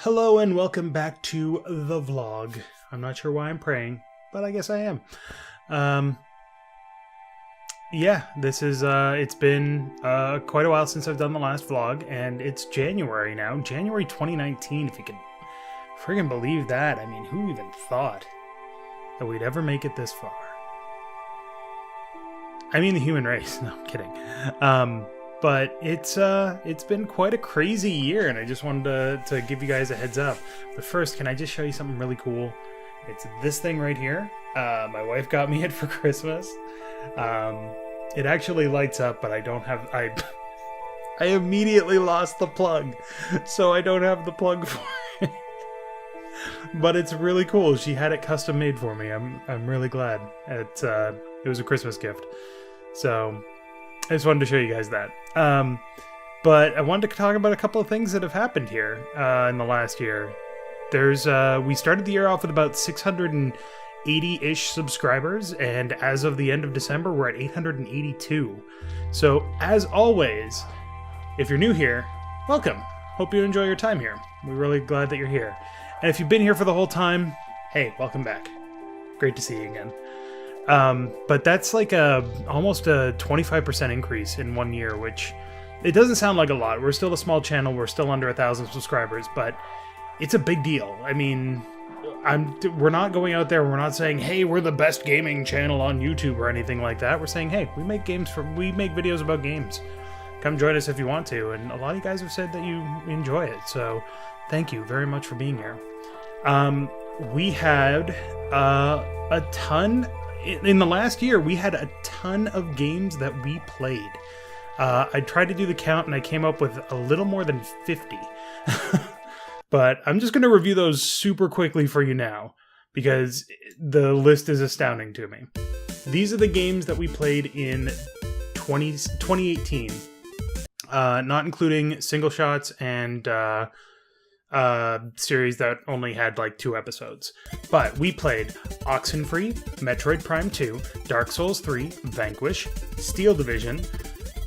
Hello and welcome back to the vlog. I'm not sure why I'm praying, but I guess I am. Yeah, this is, it's been quite a while since I've done the last vlog, and it's January now. January 2019, if you can friggin' believe that. I mean, who even thought that we'd ever make it this far? I mean the human race. No, I'm kidding. But it's been quite a crazy year, and I just wanted to give you guys a heads up. But first, can I just show you something really cool? It's this thing right here. My wife got me it for Christmas. It actually lights up, but I don't have... I immediately lost the plug, so I don't have the plug for it. But it's really cool. She had it custom made for me. I'm really glad. It was a Christmas gift. So I just wanted to show you guys that. But I wanted to talk about a couple of things that have happened here in the last year. We started the year off with about 680-ish subscribers, and as of the end of December, we're at 882. So, as always, if you're new here, welcome. Hope you enjoy your time here. We're really glad that you're here. And if you've been here for the whole time, hey, welcome back. Great to see you again. But that's like almost a 25% increase in 1 year, which it doesn't sound like a lot. We're still a small channel. We're still under 1,000 subscribers, but it's a big deal. I mean, we're not going out there. We're not saying, hey, we're the best gaming channel on YouTube or anything like that. We're saying, hey, we make videos about games. Come join us if you want to. And a lot of you guys have said that you enjoy it. So thank you very much for being here. We had a ton. In the last year, we had a ton of games that we played. I tried to do the count, and I came up with a little more than 50. But I'm just going to review those super quickly for you now, because the list is astounding to me. These are the games that we played in 2018, not including single shots and series that only had like 2 episodes. But we played Oxenfree, Metroid Prime 2, Dark Souls 3, Vanquish, Steel Division,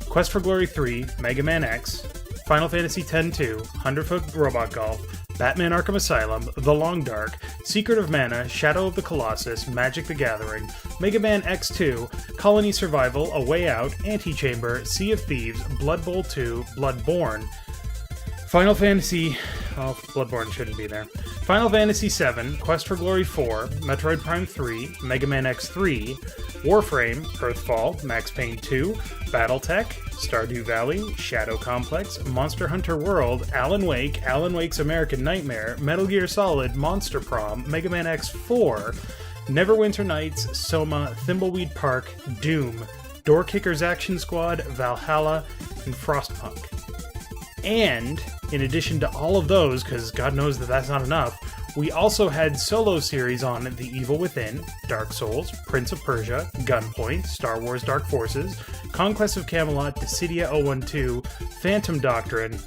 Quest for Glory 3, Mega Man X, Final Fantasy X-2, 100-Foot Robot Golf, Batman Arkham Asylum, The Long Dark, Secret of Mana, Shadow of the Colossus, Magic the Gathering, Mega Man X2, Colony Survival, A Way Out, Antichamber, Sea of Thieves, Blood Bowl 2, Bloodborne, Final Fantasy... Oh, Bloodborne shouldn't be there. Final Fantasy VII, Quest for Glory 4, Metroid Prime 3, Mega Man X3, Warframe, Earthfall, Max Payne 2, Battletech, Stardew Valley, Shadow Complex, Monster Hunter World, Alan Wake, Alan Wake's American Nightmare, Metal Gear Solid, Monster Prom, Mega Man X4, Neverwinter Nights, Soma, Thimbleweed Park, Doom, Door Kickers Action Squad, Valhalla, and Frostpunk. And, in addition to all of those, because God knows that that's not enough, we also had solo series on The Evil Within, Dark Souls, Prince of Persia, Gunpoint, Star Wars Dark Forces, Conquest of Camelot, Dissidia 012, Phantom Doctrine,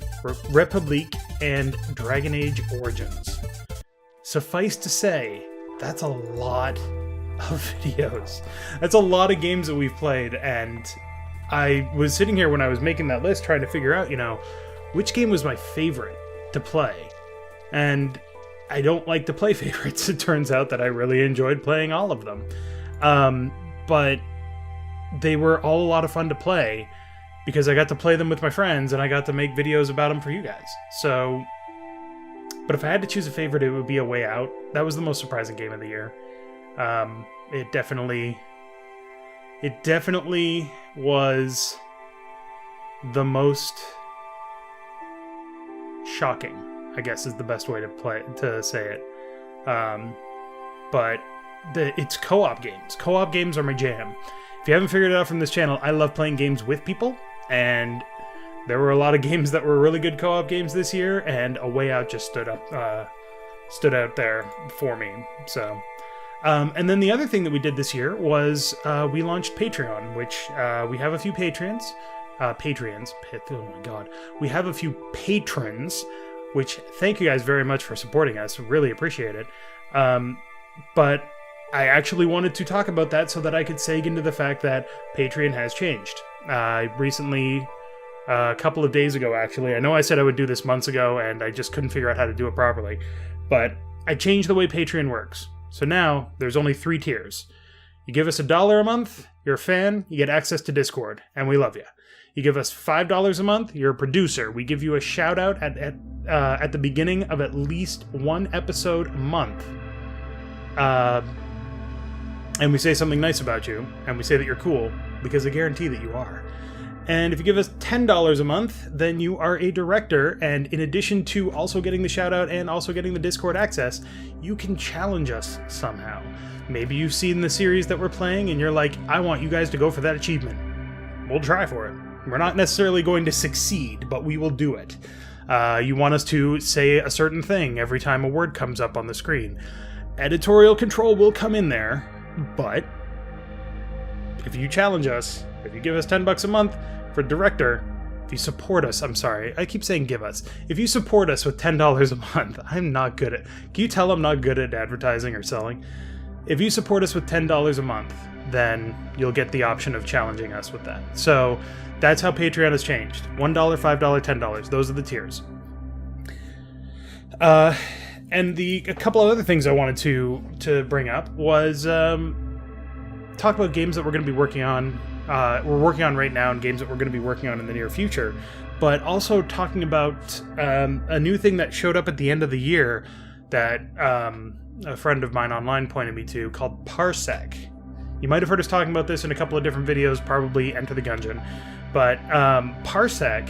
Republique, and Dragon Age Origins. Suffice to say, that's a lot of videos. That's a lot of games that we've played, and I was sitting here when I was making that list trying to figure out, which game was my favorite to play. And I don't like to play favorites. It turns out that I really enjoyed playing all of them. But they were all a lot of fun to play because I got to play them with my friends and I got to make videos about them for you guys. So, but if I had to choose a favorite, it would be A Way Out. That was the most surprising game of the year. It definitely was the most shocking, I guess is the best way to say it. But it's co-op games. Co-op games are my jam. If you haven't figured it out from this channel, I love playing games with people, and there were a lot of games that were really good co-op games this year, and A Way Out just stood out there for me. So, and then the other thing that we did this year was we launched Patreon, which we have a few Patreons. Oh my god. We have a few patrons, which thank you guys very much for supporting us. Really appreciate it. But I actually wanted to talk about that so that I could seg into the fact that Patreon has changed. I recently a couple of days ago, actually. I know I said I would do this months ago, and I just couldn't figure out how to do it properly. But I changed the way Patreon works. So now, there's only 3 tiers. You give us $1 a month, you're a fan, you get access to Discord, and we love you. You give us $5 a month, you're a producer. We give you a shout out at the beginning of at least 1 episode a month. And we say something nice about you, and we say that you're cool, because I guarantee that you are. And if you give us $10 a month, then you are a director, and in addition to also getting the shout out and also getting the Discord access, you can challenge us somehow. Maybe you've seen the series that we're playing and you're like, I want you guys to go for that achievement. We'll try for it. We're not necessarily going to succeed, but we will do it. You want us to say a certain thing every time a word comes up on the screen. Editorial control will come in there, but if you challenge us, if you give us $10 a month for director, if you support us, I'm sorry, I keep saying give us. If you support us with $10 a month, I'm not good at... Can you tell I'm not good at advertising or selling? If you support us with $10 a month, then you'll get the option of challenging us with that. So that's how Patreon has changed. $1, $5, $10. Those are the tiers. And a couple of other things I wanted to bring up was talk about games that we're going to be working on. We're working on right now, and games that we're going to be working on in the near future. But also talking about a new thing that showed up at the end of the year that a friend of mine online pointed me to, called Parsec. You might have heard us talking about this in a couple of different videos, probably Enter the Gungeon. But Parsec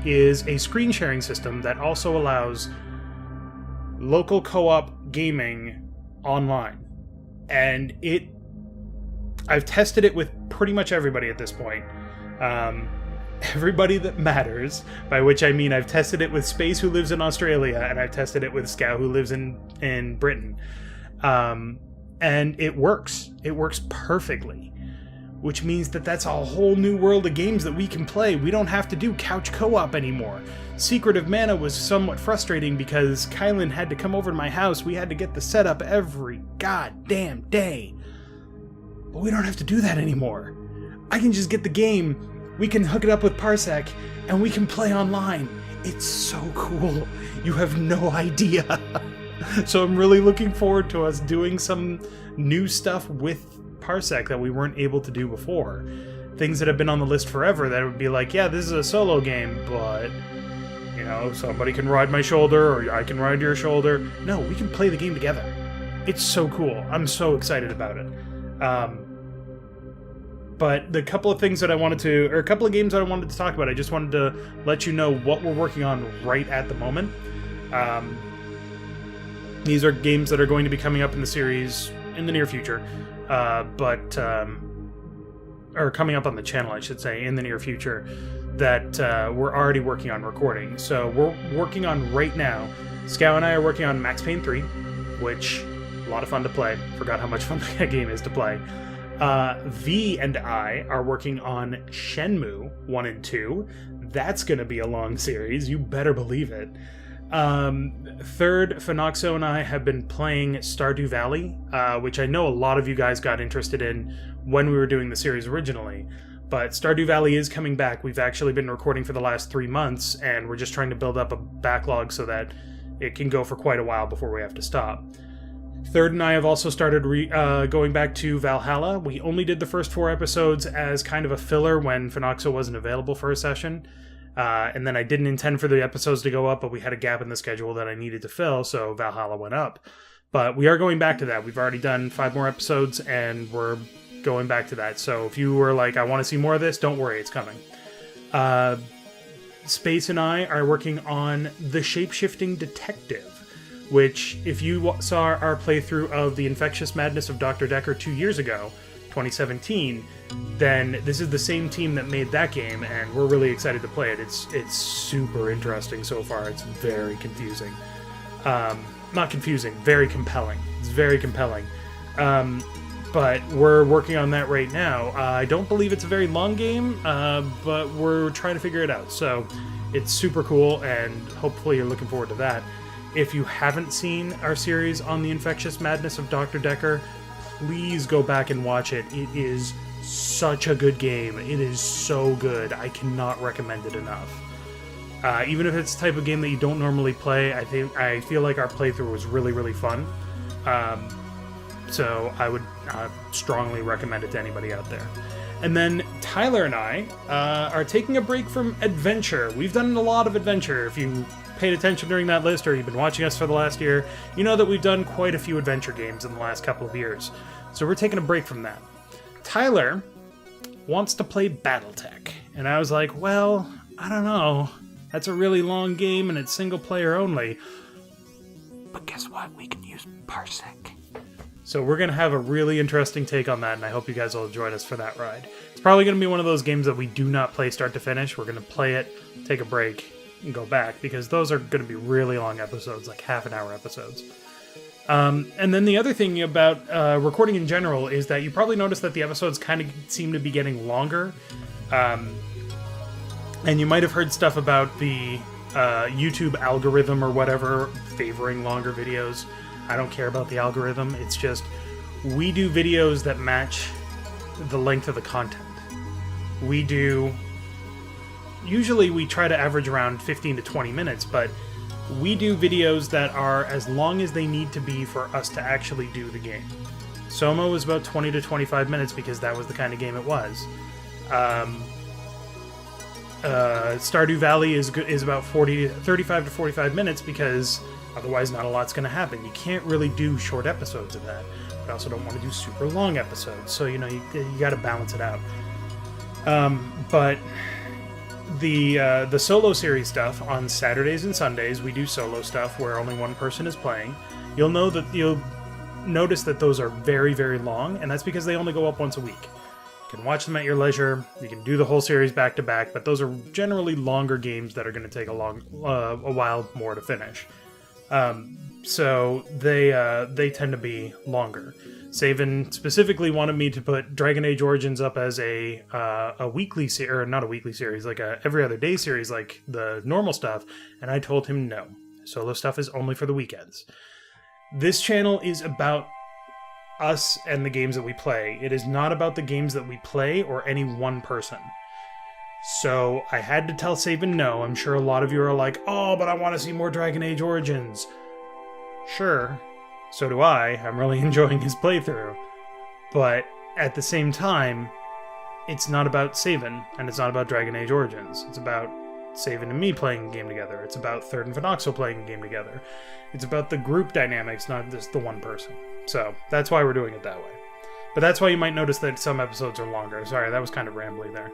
is a screen sharing system that also allows local co-op gaming online. And I've tested it with pretty much everybody at this point. Everybody that matters, by which I mean I've tested it with Space, who lives in Australia, and I've tested it with Scout, who lives in Britain. And it works. It works perfectly. Which means that that's a whole new world of games that we can play. We don't have to do couch co-op anymore. Secret of Mana was somewhat frustrating because Kylan had to come over to my house. We had to get the setup every goddamn day. But we don't have to do that anymore. I can just get the game, we can hook it up with Parsec, and we can play online. It's so cool. You have no idea. So I'm really looking forward to us doing some new stuff with Parsec that we weren't able to do before. Things that have been on the list forever that would be like, yeah, this is a solo game, but, you know, somebody can ride my shoulder or I can ride your shoulder. No, we can play the game together. It's so cool. I'm so excited about it. But the couple of things that I wanted to, or a couple of games that I wanted to talk about, I just wanted to let you know what we're working on right at the moment. These are games that are going to be coming up in the series in the near future, or coming up on the channel, I should say, in the near future, that we're already working on recording. So we're working on right now. Scout and I are working on Max Payne 3, which, a lot of fun to play. Forgot how much fun that game is to play. V and I are working on Shenmue 1 and 2. That's going to be a long series, you better believe it. Third, Phenoxo and I have been playing Stardew Valley, which I know a lot of you guys got interested in when we were doing the series originally. But Stardew Valley is coming back. We've actually been recording for the last 3 months, and we're just trying to build up a backlog so that it can go for quite a while before we have to stop. Third and I have also started going back to Valhalla. We only did the first 4 episodes as kind of a filler when Phenoxo wasn't available for a session. And then I didn't intend for the episodes to go up, but we had a gap in the schedule that I needed to fill, so Valhalla went up. But we are going back to that. We've already done 5 more episodes, and we're going back to that. So if you were like, I want to see more of this, don't worry, it's coming. Space and I are working on The Shapeshifting Detective, which, if you saw our playthrough of The Infectious Madness of Dr. Decker 2 years ago, 2017, then this is the same team that made that game, and we're really excited to play it. It's super interesting so far. It's very confusing. Not confusing, very compelling. It's very compelling. But we're working on that right now. I don't believe it's a very long game, but we're trying to figure it out. So it's super cool, and hopefully you're looking forward to that. If you haven't seen our series on The Infectious Madness of Dr. Decker, please go back and watch it. It is such a good game. It is so good. I cannot recommend it enough. Even if it's the type of game that you don't normally play, I feel like our playthrough was really, really fun. So I would strongly recommend it to anybody out there. And then Tyler and I are taking a break from adventure. We've done a lot of adventure. If you paid attention during that list or you've been watching us for the last year, you know that we've done quite a few adventure games in the last couple of years. So we're taking a break from that. Tyler wants to play BattleTech. And I was like, well, I don't know. That's a really long game and it's single player only. But guess what? We can use Parsec. So we're going to have a really interesting take on that, and I hope you guys will join us for that ride. It's probably going to be one of those games that we do not play start to finish. We're going to play it, take a break, and go back, because those are going to be really long episodes, like half-an-hour episodes. And then the other thing about recording in general is that you probably noticed that the episodes kind of seem to be getting longer. And you might have heard stuff about the YouTube algorithm or whatever favoring longer videos. I don't care about the algorithm. It's just we do videos that match the length of the content. Usually we try to average around 15 to 20 minutes, but we do videos that are as long as they need to be for us to actually do the game. Soma was about 20 to 25 minutes because that was the kind of game it was. Stardew Valley is about 35 to 45 minutes because otherwise not a lot's going to happen. You can't really do short episodes of that. But I also don't want to do super long episodes, so you got to balance it out. But the solo series stuff on Saturdays and Sundays, we do solo stuff where only one person is playing. You'll notice that those are very, very long, and that's because they only go up once a week. You can watch them at your leisure. You can do the whole series back to back, but those are generally longer games that are going to take a while more to finish. So they tend to be longer. Saven specifically wanted me to put Dragon Age Origins up as a weekly series, or not a weekly series, like a every other day series, like the normal stuff, and I told him no. Solo stuff is only for the weekends. This channel is about us and the games that we play. It is not about the games that we play or any one person. So I had to tell Saban no. I'm sure a lot of you are like, oh, but I want to see more Dragon Age Origins. Sure, so do I. I'm really enjoying his playthrough. But at the same time, it's not about Saban, and it's not about Dragon Age Origins. It's about Saban and me playing a game together. It's about Third and Phenoxyl playing a game together. It's about the group dynamics, not just the one person. So that's why we're doing it that way. But that's why you might notice that some episodes are longer. Sorry, that was kind of rambly there.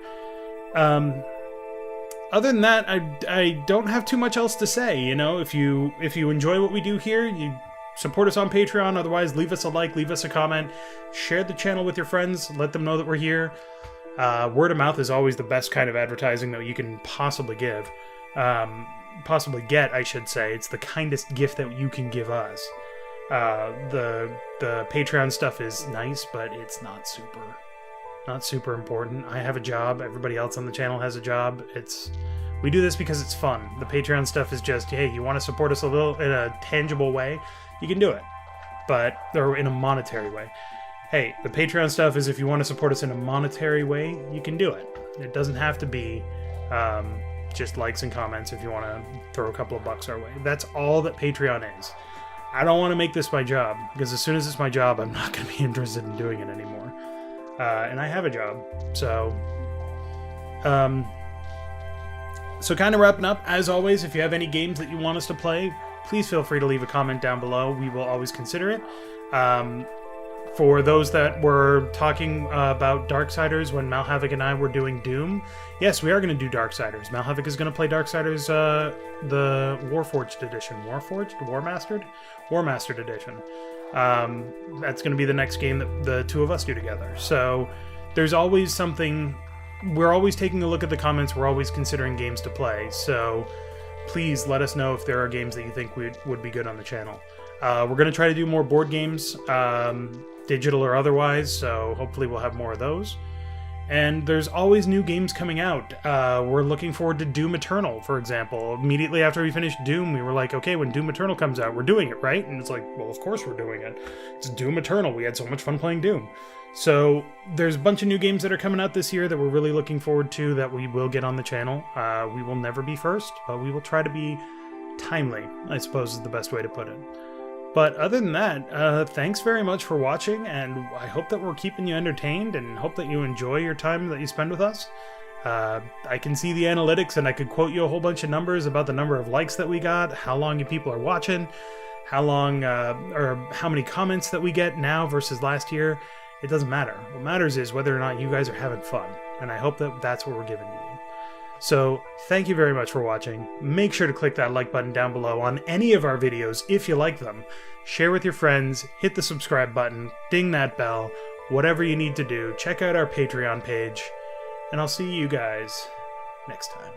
Other than that, I don't have too much else to say. You know, if you enjoy what we do here, you support us on Patreon. Otherwise, leave us a like, leave us a comment, share the channel with your friends, let them know that we're here. Word of mouth is always the best kind of advertising that you can possibly give. Possibly get, I should say. It's the kindest gift that you can give us. The Patreon stuff is nice, but it's not super important. I have a job. Everybody else on the channel has a job. We do this because it's fun. The Patreon stuff is just, hey, you want to support us a little in a tangible way, you can do it. Or in a monetary way. Hey, the Patreon stuff is if you want to support us in a monetary way, you can do it. It doesn't have to be just likes and comments if you want to throw a couple of bucks our way. That's all that Patreon is. I don't want to make this my job, because as soon as it's my job, I'm not going to be interested in doing it anymore. And I have a job, so kind of wrapping up, as always, if you have any games that you want us to play, please feel free to leave a comment down below. We will always consider it. For those that were talking about Darksiders when Malhavoc and I were doing Doom, yes, we are going to do Darksiders. Malhavoc is going to play Darksiders, the Warforged edition. Warmastered edition. That's going to be the next game that the two of us do together. So there's always something. We're always taking a look at the comments. We're always considering games to play. So please let us know if there are games that you think would be good on the channel. We're going to try to do more board games, digital or otherwise, so hopefully we'll have more of those. And there's always new games coming out. We're looking forward to Doom Eternal, for example. Immediately after we finished Doom, we were like, okay, when Doom Eternal comes out, we're doing it, right? And it's like, well, of course we're doing it. It's Doom Eternal. We had so much fun playing Doom. So there's a bunch of new games that are coming out this year that we're really looking forward to that we will get on the channel. We will never be first, but we will try to be timely, I suppose is the best way to put it. But other than that, thanks very much for watching, and I hope that we're keeping you entertained and hope that you enjoy your time that you spend with us. I can see the analytics and I could quote you a whole bunch of numbers about the number of likes that we got, how long you people are watching, how long or how many comments that we get now versus last year. It doesn't matter. What matters is whether or not you guys are having fun, and I hope that that's what we're giving you. So thank you very much for watching. Make sure to click that like button down below on any of our videos if you like them. Share with your friends, hit the subscribe button, ding that bell, whatever you need to do. Check out our Patreon page, and I'll see you guys next time.